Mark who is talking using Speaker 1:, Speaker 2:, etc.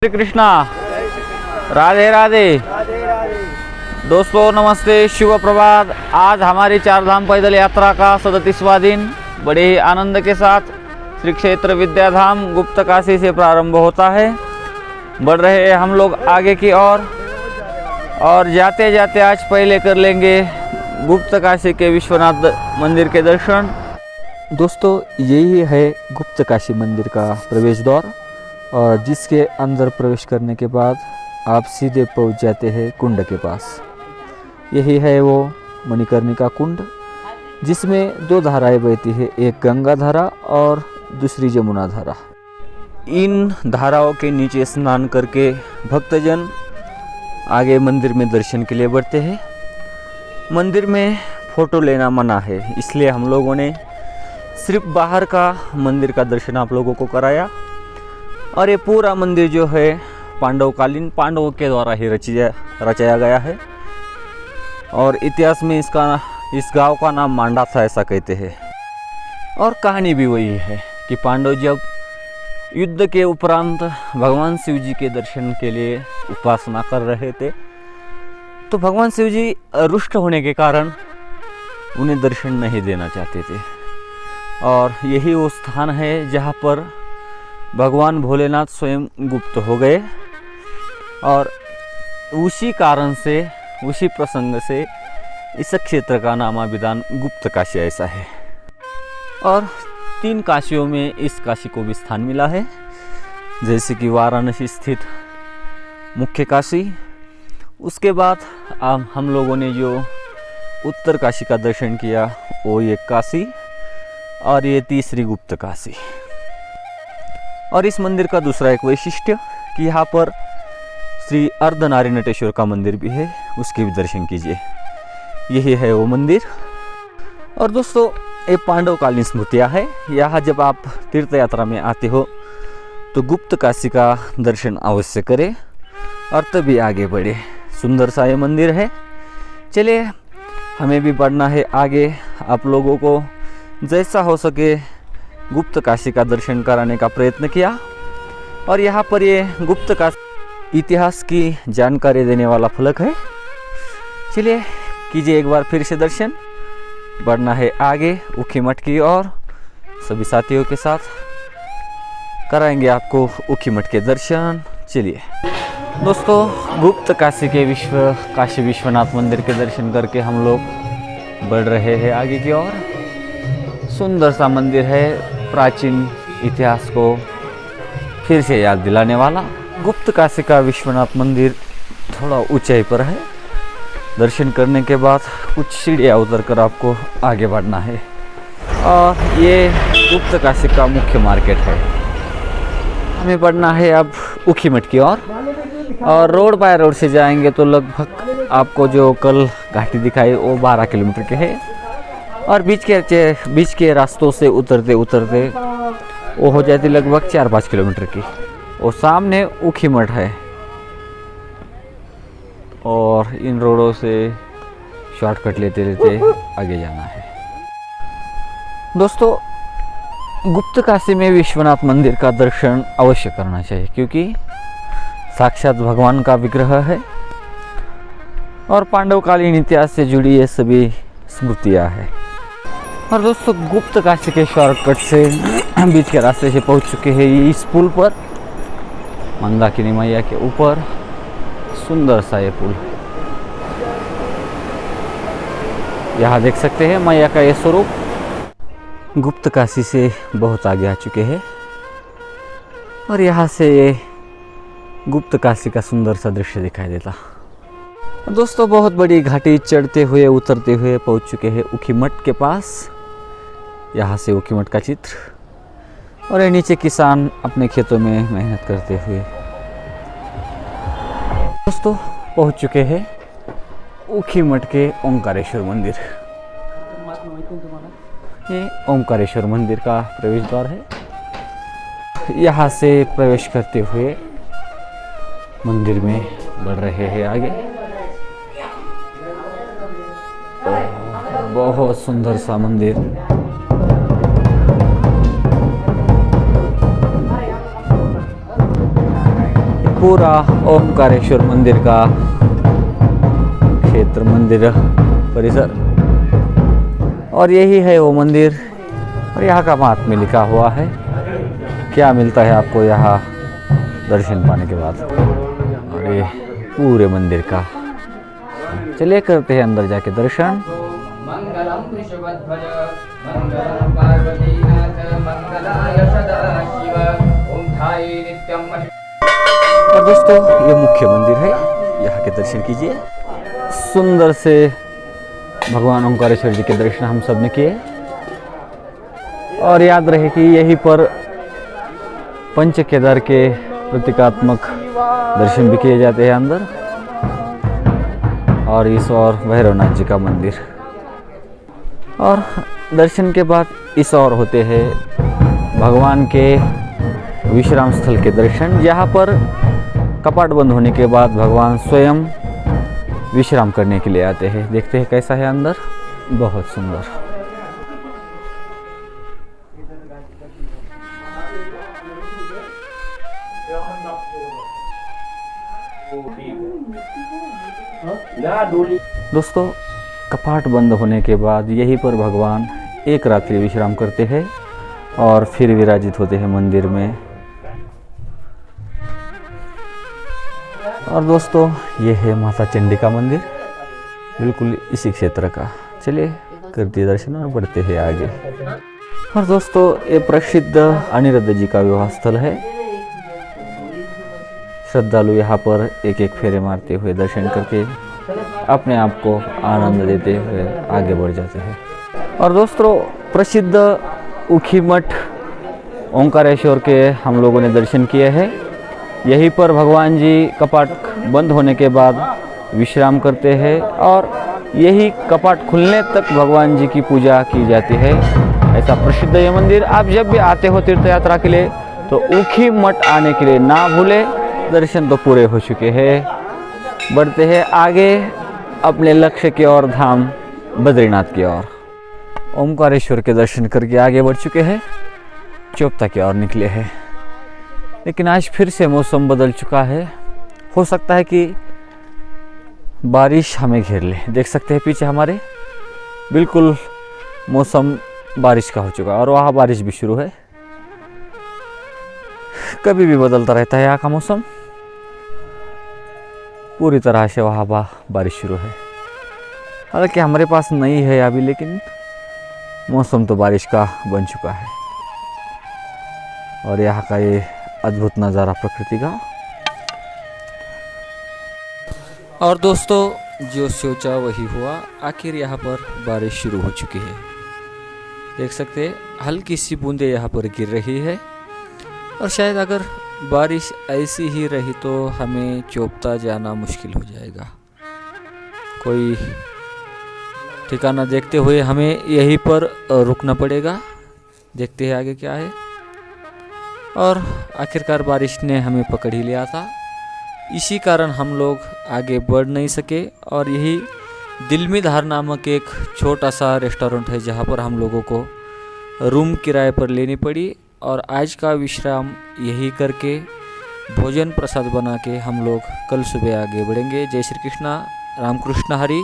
Speaker 1: श्री कृष्णा, राधे राधे। दोस्तों नमस्ते, शुभ प्रभात। आज हमारी चार धाम पैदल यात्रा का 37वां दिन बड़े ही आनंद के साथ श्री क्षेत्र विद्याधाम गुप्त काशी से प्रारंभ होता है। बढ़ रहे हैं हम लोग आगे की ओर और जाते जाते आज पहले कर लेंगे गुप्त काशी के विश्वनाथ मंदिर के दर्शन। दोस्तों यही है गुप्त काशी मंदिर का प्रवेश द्वार और जिसके अंदर प्रवेश करने के बाद आप सीधे पहुंच जाते हैं कुंड के पास। यही है वो मणिकर्णिका कुंड जिसमें दो धाराएं बहती है, एक गंगा धारा और दूसरी जमुना धारा। इन धाराओं के नीचे स्नान करके भक्तजन आगे मंदिर में दर्शन के लिए बढ़ते हैं। मंदिर में फ़ोटो लेना मना है, इसलिए हम लोगों ने सिर्फ बाहर का मंदिर का दर्शन आप लोगों को कराया। और ये पूरा मंदिर जो है पांडवकालीन पांडवों के द्वारा ही रचाया गया है और इतिहास में इस गांव का नाम मांडा था, ऐसा कहते हैं। और कहानी भी वही है कि पांडव जब युद्ध के उपरांत भगवान शिव जी के दर्शन के लिए उपासना कर रहे थे तो भगवान शिव जी रुष्ट होने के कारण उन्हें दर्शन नहीं देना चाहते थे। और यही वो स्थान है जहाँ पर भगवान भोलेनाथ स्वयं गुप्त हो गए और उसी कारण से, उसी प्रसंग से इस क्षेत्र का नामाभिधान गुप्त काशी ऐसा है। और 3 काशियों में इस काशी को भी स्थान मिला है, जैसे कि वाराणसी स्थित मुख्य काशी। उसके बाद हम लोगों ने जो उत्तर काशी का दर्शन किया वो एक काशी और ये तीसरी गुप्त काशी। और इस मंदिर का दूसरा एक वैशिष्ट्य कि यहाँ पर श्री अर्धनारीनटेश्वर का मंदिर भी है, उसके भी दर्शन कीजिए। यही है वो मंदिर। और दोस्तों ये पांडवकालीन स्मृतियाँ है। यहाँ जब आप तीर्थ यात्रा में आते हो तो गुप्त काशी का दर्शन अवश्य करें और तभी आगे बढ़े। सुंदर सा ये मंदिर है। चलिए हमें भी बढ़ना है आगे। आप लोगों को जैसा हो सके गुप्त काशी का दर्शन कराने का प्रयत्न किया। और यहाँ पर ये गुप्त काशी इतिहास की जानकारी देने वाला फलक है। चलिए कीजिए एक बार फिर से दर्शन। बढ़ना है आगे ऊखीमठ की और सभी साथियों के साथ कराएंगे आपको ऊखीमठ के दर्शन। चलिए दोस्तों गुप्त काशी के काशी विश्वनाथ मंदिर के दर्शन करके हम लोग बढ़ रहे हैं आगे की ओर। सुंदर सा मंदिर है, प्राचीन इतिहास को फिर से याद दिलाने वाला। गुप्त काशी का विश्वनाथ मंदिर थोड़ा ऊंचाई पर है। दर्शन करने के बाद कुछ सीढ़ियाँ उतर कर आपको आगे बढ़ना है। और ये गुप्त काशी का मुख्य मार्केट है। हमें बढ़ना है अब ऊखीमठ की ओर और रोड बाय रोड से जाएंगे तो लगभग आपको जो कल घाटी दिखाई वो 12 किलोमीटर के है। और बीच के रास्तों से उतरते उतरते वो हो जाती लगभग 4-5 किलोमीटर की। और सामने ऊखीमठ है और इन रोडों से शॉर्टकट लेते लेते आगे जाना है। दोस्तों गुप्त काशी में विश्वनाथ मंदिर का दर्शन अवश्य करना चाहिए क्योंकि साक्षात भगवान का विग्रह है और पांडवकालीन इतिहास से जुड़ी ये सभी स्मृतियाँ हैं। और दोस्तों गुप्त काशी के शॉर्टकट से बीच के रास्ते से पहुंच चुके हैं इस पुल पर, मंदाकिनी मैया के ऊपर। सुंदर सा ये पुल, यहाँ देख सकते हैं मैया का ये स्वरूप। गुप्त काशी से बहुत आगे आ चुके हैं और यहाँ से ये गुप्त काशी का सुंदर सा दृश्य दिखाई देता। दोस्तों बहुत बड़ी घाटी चढ़ते हुए उतरते हुए पहुंच चुके हैं ऊखीमठ के पास। यहाँ से ऊखीमठ का चित्र और ये नीचे किसान अपने खेतों में मेहनत करते हुए। दोस्तों पहुंच चुके हैं ऊखीमठ के ओंकारेश्वर मंदिर। ये ओंकारेश्वर मंदिर का प्रवेश द्वार है। यहाँ से प्रवेश करते हुए मंदिर में बढ़ रहे हैं आगे। बहुत सुंदर सा मंदिर। पूरा ओमकारेश्वर मंदिर का क्षेत्र, मंदिर परिसर, और यही है वो मंदिर। और यहाँ का महात्म्य लिखा हुआ है, क्या मिलता है आपको यहाँ दर्शन पाने के बाद। और ये पूरे मंदिर का, चलिए करते हैं अंदर जाके दर्शन।
Speaker 2: मंगलम वृषभध्वज मंगलम पार्वतीनाथ मंगलाय सदाशिव ओम ठाई नित्यम।
Speaker 1: और दोस्तों ये मुख्य मंदिर है, यहाँ के दर्शन कीजिए। सुंदर से भगवान ओंकारेश्वर जी के दर्शन हम सब ने किए। और याद रहे कि यहीं पर पंच केदार के प्रतीकात्मक दर्शन भी किए जाते हैं अंदर। और इस और भैरवनाथ जी का मंदिर। और दर्शन के बाद इस और होते हैं भगवान के विश्राम स्थल के दर्शन, जहाँ पर कपाट बंद होने के बाद भगवान स्वयं विश्राम करने के लिए आते हैं। देखते हैं कैसा है अंदर, बहुत सुंदर। दोस्तों कपाट बंद होने के बाद यहीं पर भगवान एक रात्रि विश्राम करते हैं और फिर विराजित होते हैं मंदिर में। और दोस्तों ये है माता चंडी का मंदिर, बिल्कुल इसी क्षेत्र का। चलिए करते दर्शन और बढ़ते हैं आगे। और दोस्तों ये प्रसिद्ध अनिरुद्ध जी का विवाह स्थल है। श्रद्धालु यहाँ पर एक एक फेरे मारते हुए दर्शन करके अपने आप को आनंद देते हुए आगे बढ़ जाते हैं। और दोस्तों प्रसिद्ध उखी मठ ओंकारेश्वर के हम लोगों ने दर्शन किए हैं। यहीं पर भगवान जी कपाट बंद होने के बाद विश्राम करते हैं और यही कपाट खुलने तक भगवान जी की पूजा की जाती है। ऐसा प्रसिद्ध ये मंदिर। आप जब भी आते हो तीर्थ यात्रा के लिए तो उखी मठ आने के लिए ना भूले। दर्शन तो पूरे हो चुके हैं, बढ़ते हैं आगे अपने लक्ष्य की ओर, धाम बद्रीनाथ की ओर। ओमकारेश्वर के दर्शन करके आगे बढ़ चुके हैं, चोपता की ओर निकले हैं। लेकिन आज फिर से मौसम बदल चुका है। हो सकता है कि बारिश हमें घेर ले। देख सकते हैं पीछे हमारे बिल्कुल मौसम बारिश का हो चुका है और वहाँ बारिश भी शुरू है। कभी भी बदलता रहता है यहाँ का मौसम। पूरी तरह से वहाँ बारिश शुरू है। हालांकि हमारे पास नहीं है अभी, लेकिन मौसम तो बारिश का बन चुका है। और यहाँ का ये अद्भुत नज़ारा प्रकृति का। और दोस्तों जो सोचा वही हुआ, आखिर यहाँ पर बारिश शुरू हो चुकी है। देख सकते हैं हल्की सी बूंदें यहाँ पर गिर रही है। और शायद अगर बारिश ऐसी ही रही तो हमें चोपता जाना मुश्किल हो जाएगा। कोई ठिकाना देखते हुए हमें यहीं पर रुकना पड़ेगा। देखते हैं आगे क्या है। और आखिरकार बारिश ने हमें पकड़ ही लिया था। इसी कारण हम लोग आगे बढ़ नहीं सके। और यही दिलमी धार नामक एक छोटा सा रेस्टोरेंट है जहाँ पर हम लोगों को रूम किराए पर लेनी पड़ी। और आज का विश्राम यही करके भोजन प्रसाद बना के हम लोग कल सुबह आगे बढ़ेंगे। जय श्री कृष्णा, रामकृष्ण हरि।